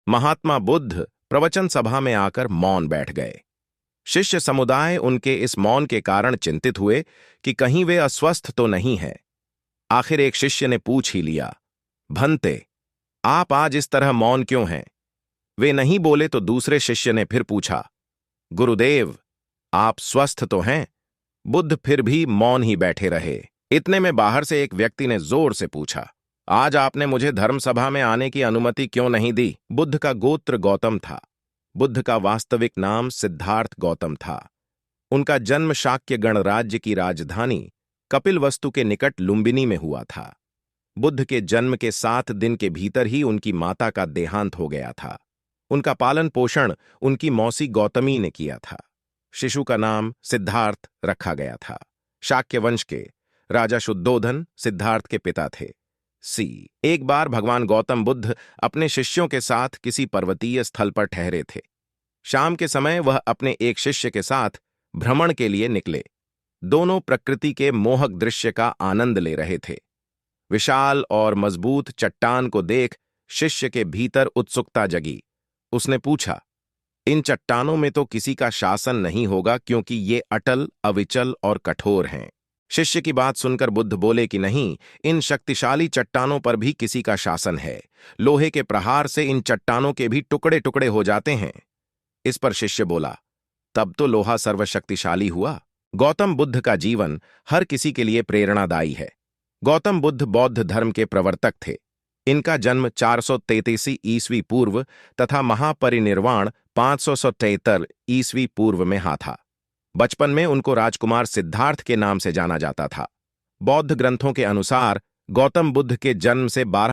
महात्मा बुद्ध प्रवचन सभा में आकर मौन बैठ गए। शिष्य समुदाय उनके इस मौन के कारण चिंतित हुए कि कहीं वे अस्वस्थ तो नहीं है। आखिर एक शिष्य ने पूछ ही लिया, भंते, आप आज इस तरह मौन क्यों हैं? वे नहीं बोले तो दूसरे शिष्य ने फिर पूछा, गुरुदेव, आप स्वस्थ तो हैं? बुद्ध फिर भी मौन ही बैठे रहे। इतने में बाहर से एक व्यक्ति ने जोर से पूछा, आज आपने मुझे धर्मसभा में आने की अनुमति क्यों नहीं दी? बुद्ध का गोत्र गौतम था। बुद्ध का वास्तविक नाम सिद्धार्थ गौतम था। उनका जन्म शाक्य गणराज्य की राजधानी कपिलवस्तु के निकट लुम्बिनी में हुआ था। बुद्ध के जन्म के 7 दिन के भीतर ही उनकी माता का देहांत हो गया था। उनका पालन पोषण उनकी मौसी गौतमी ने किया था। शिशु का नाम सिद्धार्थ रखा गया था। शाक्य वंश के राजा शुद्धोधन सिद्धार्थ के पिता थे। एक बार भगवान गौतम बुद्ध अपने शिष्यों के साथ किसी पर्वतीय स्थल पर ठहरे थे। शाम के समय वह अपने एक शिष्य के साथ भ्रमण के लिए निकले। दोनों प्रकृति के मोहक दृश्य का आनंद ले रहे थे। विशाल और मजबूत चट्टान को देख शिष्य के भीतर उत्सुकता जगी। उसने पूछा, इन चट्टानों में तो किसी का शासन नहीं होगा, क्योंकि ये अटल, अविचल और कठोर हैं। शिष्य की बात सुनकर बुद्ध बोले कि नहीं, इन शक्तिशाली चट्टानों पर भी किसी का शासन है। लोहे के प्रहार से इन चट्टानों के भी टुकड़े टुकड़े हो जाते हैं। इस पर शिष्य बोला, तब तो लोहा सर्वशक्तिशाली हुआ। गौतम बुद्ध का जीवन हर किसी के लिए प्रेरणादायी है। गौतम बुद्ध बौद्ध धर्म के प्रवर्तक थे। इनका जन्म 433 ईस्वी पूर्व तथा महापरिनिर्वाण 573 ईस्वी पूर्व में था। बचपन में उनको राजकुमार सिद्धार्थ के नाम से जाना जाता था। बौद्ध ग्रंथों के अनुसार गौतम बुद्ध के जन्म से 12